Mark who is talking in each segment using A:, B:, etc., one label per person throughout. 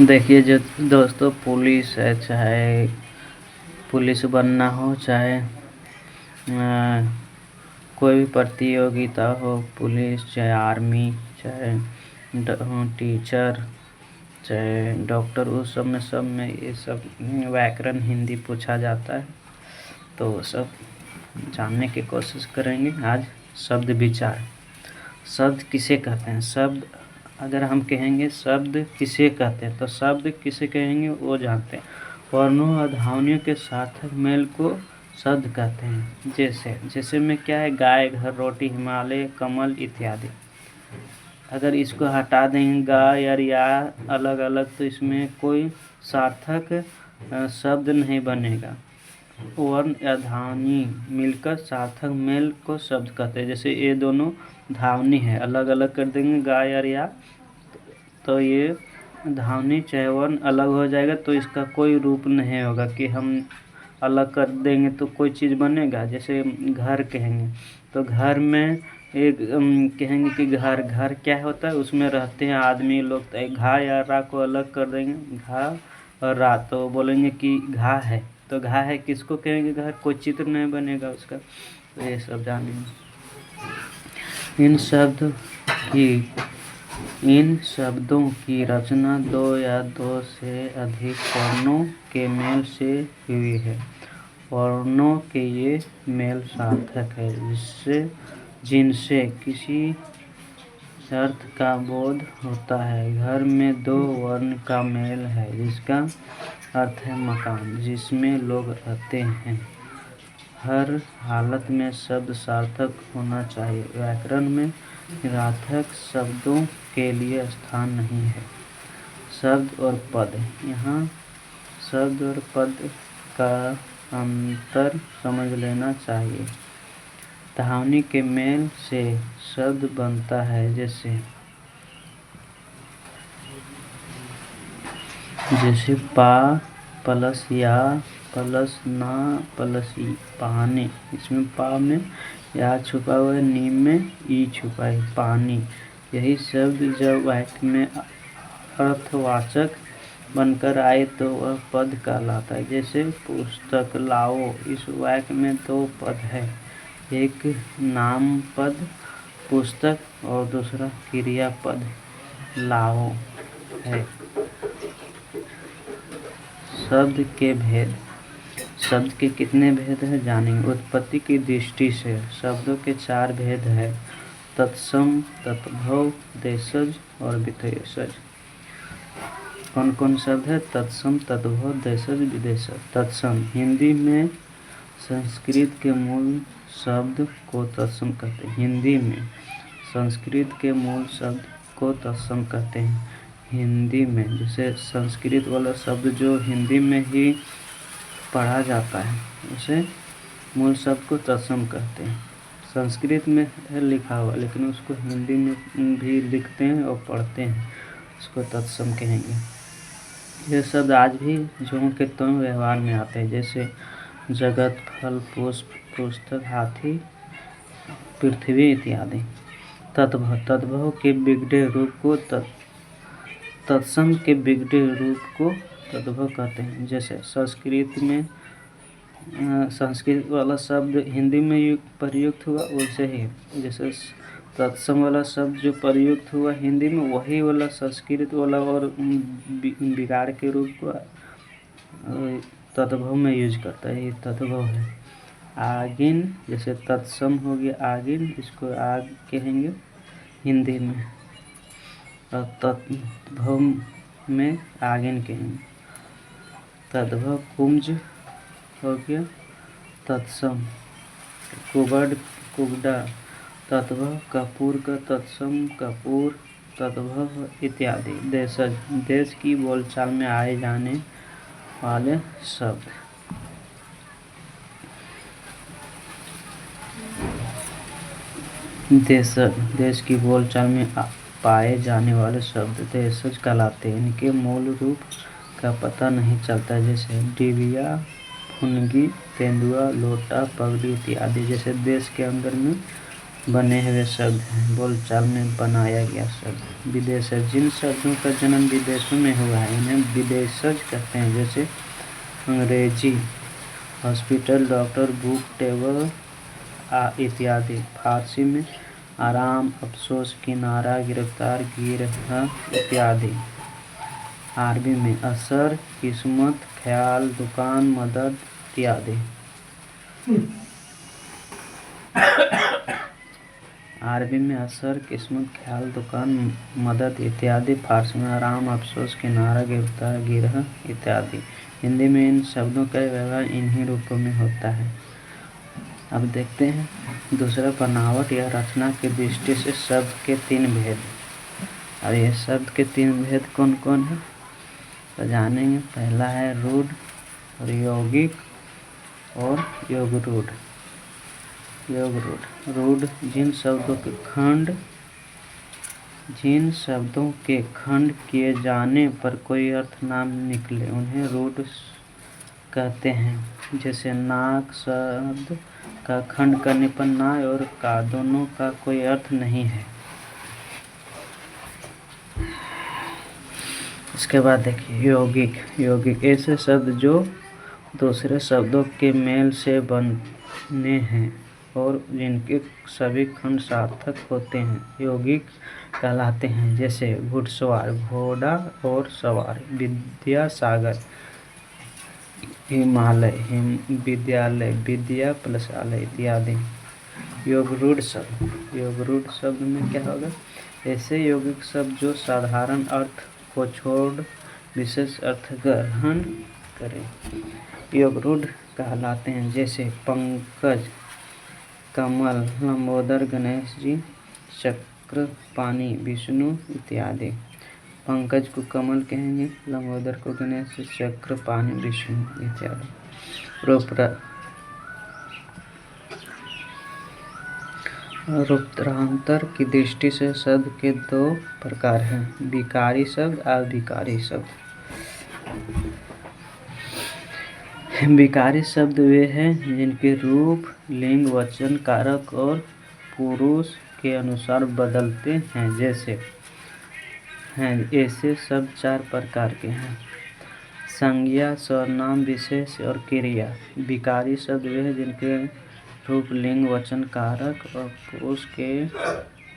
A: देखिए जो दोस्तों, पुलिस है, चाहे पुलिस बनना हो, चाहे कोई भी प्रतियोगिता हो, पुलिस चाहे आर्मी, चाहे टीचर, चाहे डॉक्टर, उस सब में ये सब व्याकरण हिंदी पूछा जाता है। तो सब जानने की कोशिश करेंगे आज। शब्द विचार। शब्द किसे कहते हैं? शब्द अगर हम कहेंगे शब्द किसे कहते हैं, तो शब्द किसे कहेंगे वो जानते हैं। वर्णों और ध्वनियों के सार्थक मेल को शब्द कहते हैं। जैसे में क्या है? गाय, घर, रोटी, हिमालय, कमल इत्यादि। अगर इसको हटा देंगे गा या अलग अलग, तो इसमें कोई सार्थक शब्द नहीं बनेगा। वर्ण या ध्वनि मिलकर सार्थक मेल को शब्द कहते हैं। जैसे ये दोनों ध्वनि है, अलग अलग कर देंगे गा या, तो ये ध्वनि चाहे वर्ण अलग हो जाएगा, तो इसका कोई रूप नहीं होगा कि हम अलग कर देंगे तो कोई चीज़ बनेगा। जैसे घर कहेंगे तो घर में एक कहेंगे कि घर क्या होता है? उसमें रहते हैं आदमी लोग। तो घा या रा को अलग कर देंगे, घा और रा, तो बोलेंगे कि घा है। तो घा है किसको कहेंगे? घर। कोई चित्र नहीं बनेगा उसका। तो ये सब जानेंगे। इन शब्दों की रचना दो या दो से अधिक वर्णों के मेल से हुई है। वर्णों के ये मेल सार्थक है जिनसे किसी अर्थ का बोध होता है। घर में दो वर्ण का मेल है जिसका अर्थ है मकान जिसमें लोग रहते हैं। हर हालत में शब्द सार्थक होना चाहिए। व्याकरण में निरर्थक शब्दों के लिए स्थान नहीं है। शब्द और पद। यहाँ शब्द और पद का अंतर समझ लेना चाहिए। ध्वनि के मेल से शब्द बनता है। जैसे पा प्लस या प्लस ना प्लस ई, पानी। इसमें पा में या छुपा हुआ है, नी में ई छुपा है, पानी। यही शब्द जब वाक्य में अर्थवाचक बनकर आए तो वह पद कहलाता है। जैसे पुस्तक लाओ, इस वाक्य में दो पद है, एक नाम पद पुस्तक और दूसरा क्रियापद लाओ है। शब्द के भेद। शब्द के कितने भेद हैं जानेंगे। उत्पत्ति की दृष्टि से शब्दों के 4 भेद हैं: तत्सम, तद्भव, देशज और विशेषज। कौन कौन शब्द है? तत्सम, तद्भव, देशज, विशेषज। तत्सम हिंदी में संस्कृत के मूल शब्द को तत्सम कहते हैं। हिंदी में संस्कृत के मूल शब्द को तत्सम कहते हैं। हिंदी में जैसे संस्कृत वाला शब्द जो हिंदी में ही पढ़ा जाता है उसे मूल शब्द को तत्सम कहते हैं। संस्कृत में है लिखा हुआ, लेकिन उसको हिंदी में भी लिखते हैं और पढ़ते हैं, उसको तत्सम कहेंगे। ये शब्द आज भी ज्यों के त्यों व्यवहार में आते हैं। जैसे जगत, फल, पुष्प, पुस्तक, हाथी, पृथ्वी इत्यादि। तद्भव के बिगड़े रूप को तत्सम के बिगड़े रूप को तद्भव कहते हैं। जैसे संस्कृत में संस्कृत वाला शब्द हिंदी में प्रयुक्त हुआ, वैसे ही जैसे तत्सम वाला शब्द जो प्रयुक्त हुआ हिंदी में, वही वाला संस्कृत वाला और बिगाड़ के रूप को तद्भव में यूज करता है। ये तद्भव है। आगिन, जैसे तत्सम हो गया आगिन, इसको आग कहेंगे हिंदी में, और तद्भव में आगिन कहेंगे। तद्भव कुंज हो गया तत्सम। कुबड़, कुगड़ा, तद्भव कपूर का तत्सम कपूर, तद्भव इत्यादि। देशज, देश की बोलचाल में आए जाने वाले शब्द। देशज, देश की बोलचाल में पाए जाने वाले शब्द देशज कहलाते हैं। इनके मूल रूप का पता नहीं चलता। जैसे डिबिया, फुनगी, तेंदुआ, लोटा, पगड़ी इत्यादि। जैसे देश के अंदर में बने हुए शब्द हैं, बोलचाल में बनाया गया शब्द। विदेशज, जिन शब्दों का जन्म विदेशों में हुआ है इन्हें विदेशज कहते हैं, जैसे अंग्रेजी, हॉस्पिटल, डॉक्टर, बुक, टेबल इत्यादि। फारसी में आराम, अफसोस, किनारा, गिरफ्तार, गिरह इत्यादि। अरबी में असर, किस्मत, ख्याल, दुकान, मदद इत्यादि। अरबी में असर, किस्मत, ख्याल, दुकान, मदद इत्यादि। फारसी में आराम, अफसोस, किनारा, गिरफ्तार, गिरह इत्यादि। हिंदी में इन शब्दों का व्यवहार इन्हीं रूपों में होता है। अब देखते हैं दूसरा, बनावट या रचना की दृष्टि से शब्द के 3 भेद। अब ये शब्द के 3 भेद कौन कौन है तो जानेंगे। पहला है रूढ़ और यौगिक और योगरूढ़। रूढ़, जिन शब्दों के खंड किए जाने पर कोई अर्थ ना निकले उन्हें रूढ़ कहते हैं। जैसे नाक शब्द का खंड करने पर ना और का दोनों का कोई अर्थ नहीं है। इसके बाद देखिए यौगिक ऐसे शब्द जो दूसरे शब्दों के मेल से बने हैं और जिनके सभी खंड सार्थक होते हैं यौगिक कहलाते हैं। जैसे घुड़सवार, घोड़ा और सवार, विद्यासागर, हिमालय, विद्यालय, विद्या प्लसालय इत्यादि। योगरूढ़ शब्द में क्या होगा, ऐसे यौगिक शब्द जो साधारण अर्थ को छोड़ विशेष अर्थ ग्रहण करें योगरूढ़ कहलाते हैं। जैसे पंकज, कमल, लंबोदर, गणेश जी, चक्र पाणी, विष्णु इत्यादि। पंकज को कमल कहेंगे, लंबोदर को गणेश, चक्र पाणी विष्णु इत्यादि। रूपांतर की दृष्टि से शब्द के 2 प्रकार हैं, विकारी शब्द, अविकारी शब्द। विकारी शब्द वे हैं जिनके रूप, लिंग, वचन, कारक और पुरुष के अनुसार बदलते हैं। जैसे ऐसे शब्द 4 प्रकार के हैं, संज्ञा, सर्वनाम, विशेष और क्रिया। विकारी शब्द वे हैं जिनके रूप, लिंग, वचन, कारक और पुरुष के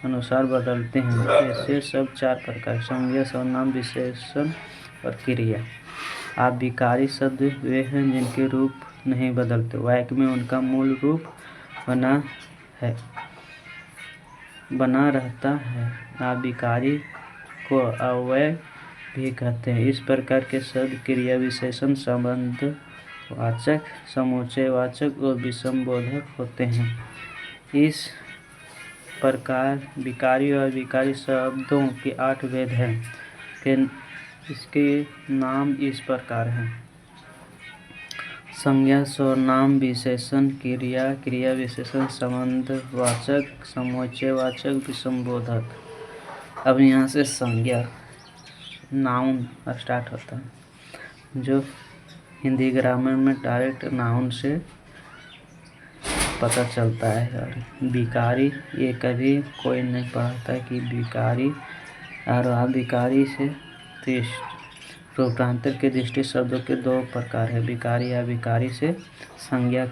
A: अनुसार बदलते हैं। ऐसे शब्द 4 प्रकार, संज्ञा, सर्वनाम, विशेषण और क्रिया। अविकारी शब्द वे हैं जिनके रूप नहीं बदलते, वाक्य में उनका मूल रूप बना रहता है। अविकारी को अव्यय भी कहते हैं। इस प्रकार के शब्द क्रिया विशेषण, संबंधवाचक, समुच्चयवाचक और विषमबोधक होते हैं। इस प्रकार विकारी और अविकारी शब्दों के 8 भेद हैं। इसके नाम इस प्रकार हैं, संज्ञा, सर्वनाम, विशेषण, क्रिया, क्रिया विशेषण, संबंधवाचक, समुच्चयवाचक, विषमबोधक। अब यहाँ से संज्ञा, नाउन स्टार्ट होता है, जो हिंदी ग्रामर में डायरेक्ट नाउन से पता चलता है। और विकारी, ये कभी कोई नहीं पढ़ता कि विकारी और अविकारी से। रूपांतर की दृष्टि शब्दों के 2 प्रकार है, विकारी या विकारी से संज्ञा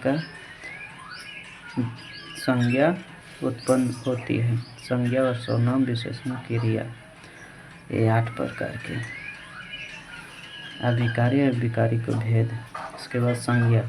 A: उत्पन्न होती है। संज्ञा और सर्वनाम, विशेषण, क्रिया, ये 8 प्रकार के। अविकारी और विकारी को भेद। इसके बाद संज्ञा।